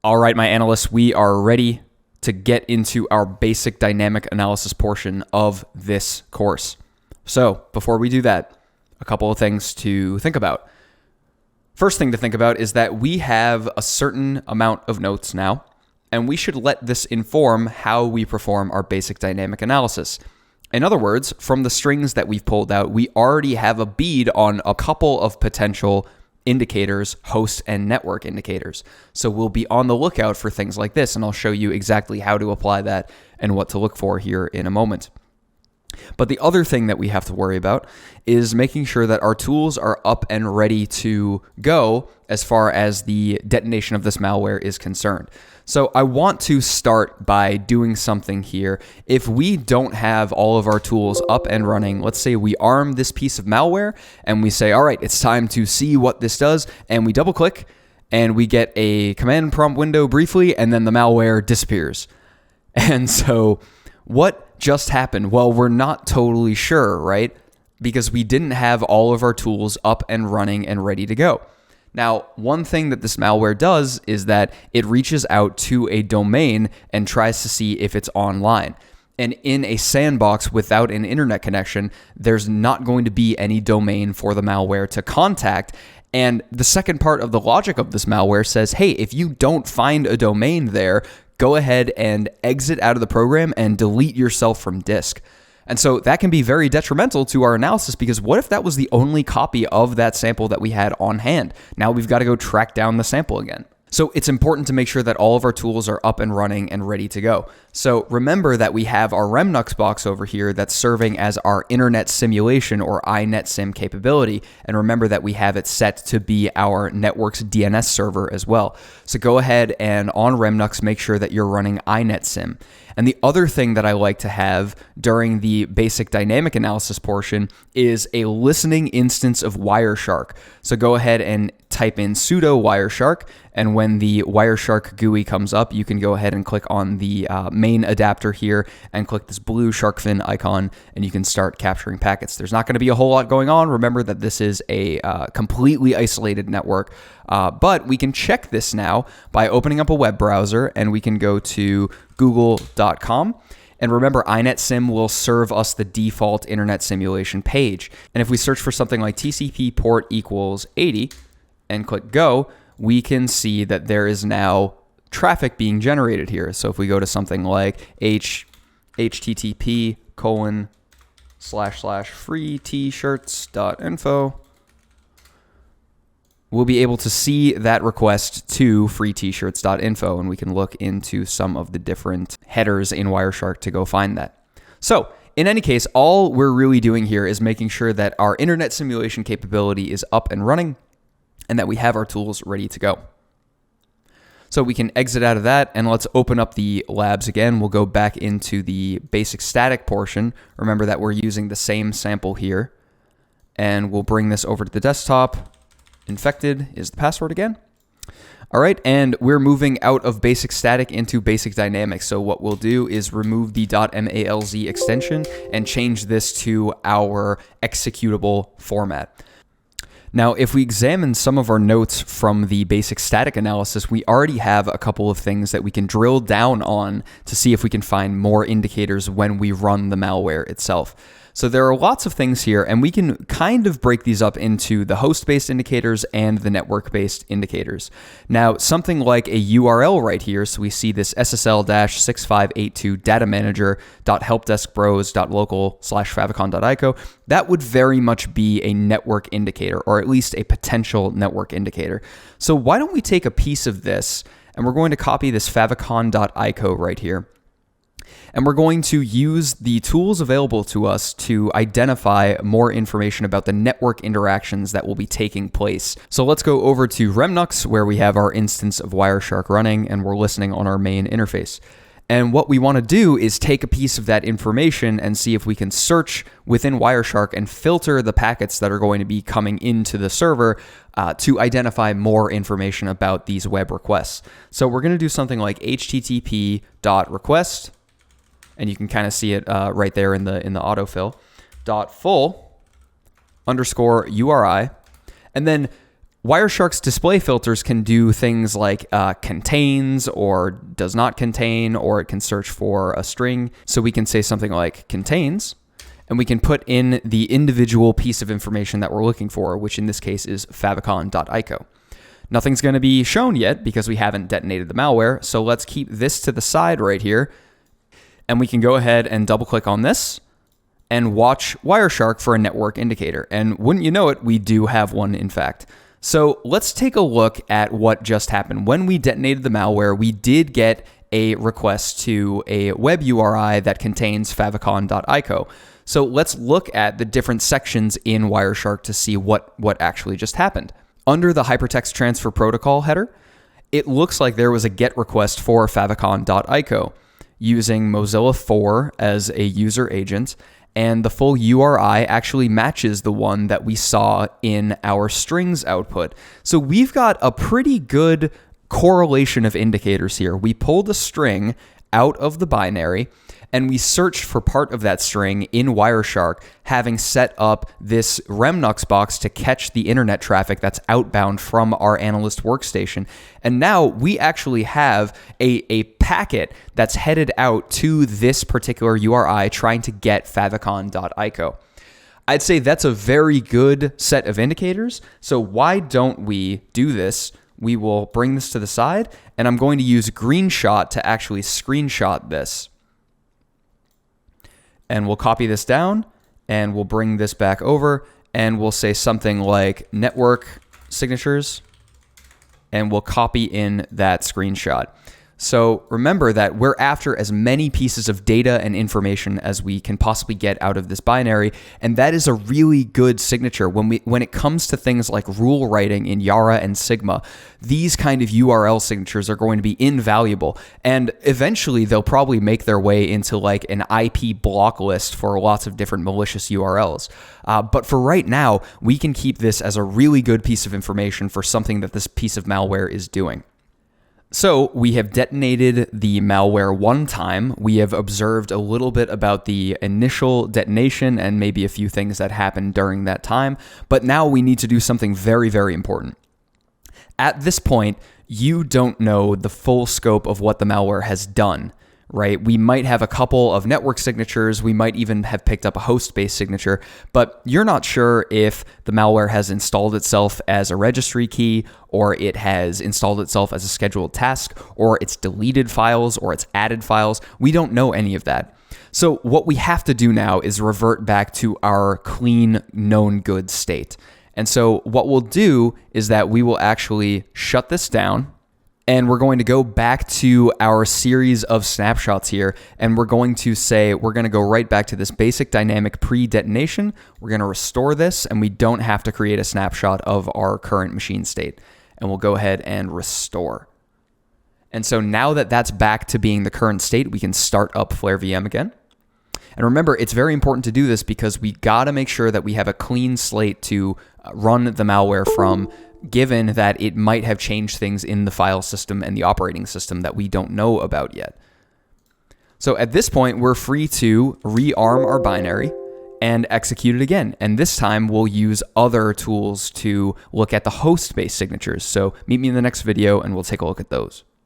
All right, my analysts, we are ready to get into our basic dynamic analysis portion of this course. So before we do that, a couple of things to think about. First thing to think about is that we have a certain amount of notes now, and we should let this inform how we perform our basic dynamic analysis. In other words, from the strings that we've pulled out, we already have a bead on a couple of potential indicators, host and network indicators. So we'll be on the lookout for things like this, and I'll show you exactly how to apply that and what to look for here in a moment. But the other thing that we have to worry about is making sure that our tools are up and ready to go as far as the detonation of this malware is concerned. So I want to start by doing something here. If we don't have all of our tools up and running, let's say we arm this piece of malware and we say, all right, it's time to see what this does, and we double click and we get a command prompt window briefly, and then the malware disappears. And so what just happened? Well, we're not totally sure, right? Because we didn't have all of our tools up and running and ready to go. Now, one thing that this malware does is that it reaches out to a domain and tries to see if it's online. And in a sandbox without an internet connection, there's not going to be any domain for the malware to contact. And the second part of the logic of this malware says, hey, if you don't find a domain there, go ahead and exit out of the program and delete yourself from disk. And so that can be very detrimental to our analysis, because what if that was the only copy of that sample that we had on hand? Now we've got to go track down the sample again. So it's important to make sure that all of our tools are up and running and ready to go. So remember that we have our Remnux box over here that's serving as our internet simulation or iNetSim capability. And remember that we have it set to be our network's DNS server as well. So go ahead and on Remnux, make sure that you're running iNetSim. And the other thing that I like to have during the basic dynamic analysis portion is a listening instance of Wireshark. So go ahead and type in sudo Wireshark, and when the Wireshark GUI comes up, you can go ahead and click on the main adapter here and click this blue shark fin icon, and you can start capturing packets. There's not going to be a whole lot going on. Remember that this is a completely isolated network, but we can check this now by opening up a web browser, and we can go to google.com. And remember, iNetSim will serve us the default internet simulation page. And if we search for something like TCP port equals 80 and click go, we can see that there is now traffic being generated here. So if we go to something like http://freetshirts.info, we'll be able to see that request to freetshirts.info, and we can look into some of the different headers in Wireshark to go find that. So in any case, all we're really doing here is making sure that our internet simulation capability is up and running and that we have our tools ready to go. So we can exit out of that, and let's open up the labs again. We'll go back into the basic static portion. Remember that we're using the same sample here, and we'll bring this over to the desktop. Infected is the password again. All right, and we're moving out of basic static into basic dynamic. So what we'll do is remove the .malz extension and change this to our executable format. Now, if we examine some of our notes from the basic static analysis, we already have a couple of things that we can drill down on to see if we can find more indicators when we run the malware itself. So there are lots of things here, and we can kind of break these up into the host-based indicators and the network-based indicators. Now, something like a URL right here, so we see this SSL-6582 datamanager.helpdeskbros.local/favicon.ico, that would very much be a network indicator, or at least a potential network indicator. So why don't we take a piece of this, and we're going to copy this favicon.ico right here. And we're going to use the tools available to us to identify more information about the network interactions that will be taking place. So let's go over to Remnux, where we have our instance of Wireshark running, and we're listening on our main interface. And what we want to do is take a piece of that information and see if we can search within Wireshark and filter the packets that are going to be coming into the server to identify more information about these web requests. So we're going to do something like http://request, and you can kind of see it right there in the autofill, .full_URI, and then Wireshark's display filters can do things like contains or does not contain, or it can search for a string. So we can say something like contains, and we can put in the individual piece of information that we're looking for, which in this case is favicon.ico. Nothing's going to be shown yet because we haven't detonated the malware. So let's keep this to the side right here. And we can go ahead and double click on this and watch Wireshark for a network indicator. And wouldn't you know it, we do have one in fact. So let's take a look at what just happened. When we detonated the malware, we did get a request to a web URI that contains favicon.ico. So let's look at the different sections in Wireshark to see what actually just happened. Under the hypertext transfer protocol header, it looks like there was a GET request for favicon.ico using Mozilla 4 as a user agent, and the full URI actually matches the one that we saw in our strings output. So we've got a pretty good correlation of indicators here. We pulled a string out of the binary, and we searched for part of that string in Wireshark, having set up this Remnux box to catch the internet traffic that's outbound from our analyst workstation. And now we actually have a packet that's headed out to this particular URI trying to get favicon.ico. I'd say that's a very good set of indicators. So why don't we do this? We will bring this to the side, and I'm going to use Greenshot to actually screenshot this. And we'll copy this down, and we'll bring this back over, and we'll say something like network signatures, and we'll copy in that screenshot. So remember that we're after as many pieces of data and information as we can possibly get out of this binary, and that is a really good signature. When it comes to things like rule writing in Yara and Sigma, these kind of URL signatures are going to be invaluable, and eventually they'll probably make their way into like an IP block list for lots of different malicious URLs. But for right now, we can keep this as a really good piece of information for something that this piece of malware is doing. So we have detonated the malware one time. We have observed a little bit about the initial detonation and maybe a few things that happened during that time. But now we need to do something very, very important. At this point, you don't know the full scope of what the malware has done, right? We might have a couple of network signatures. We might even have picked up a host-based signature, but you're not sure if the malware has installed itself as a registry key, or it has installed itself as a scheduled task, or it's deleted files, or it's added files. We don't know any of that. So what we have to do now is revert back to our clean, known good state. And so what we'll do is that we will actually shut this down, and we're going to go back to our series of snapshots here, and we're going to say, we're going to go right back to this basic dynamic pre-detonation. We're going to restore this, and we don't have to create a snapshot of our current machine state. And we'll go ahead and restore. And so now that that's back to being the current state, we can start up Flare VM again. And remember, it's very important to do this because we got to make sure that we have a clean slate to run the malware from, given that it might have changed things in the file system and the operating system that we don't know about yet. So at this point, we're free to rearm our binary and execute it again. And this time we'll use other tools to look at the host-based signatures. So meet me in the next video and we'll take a look at those.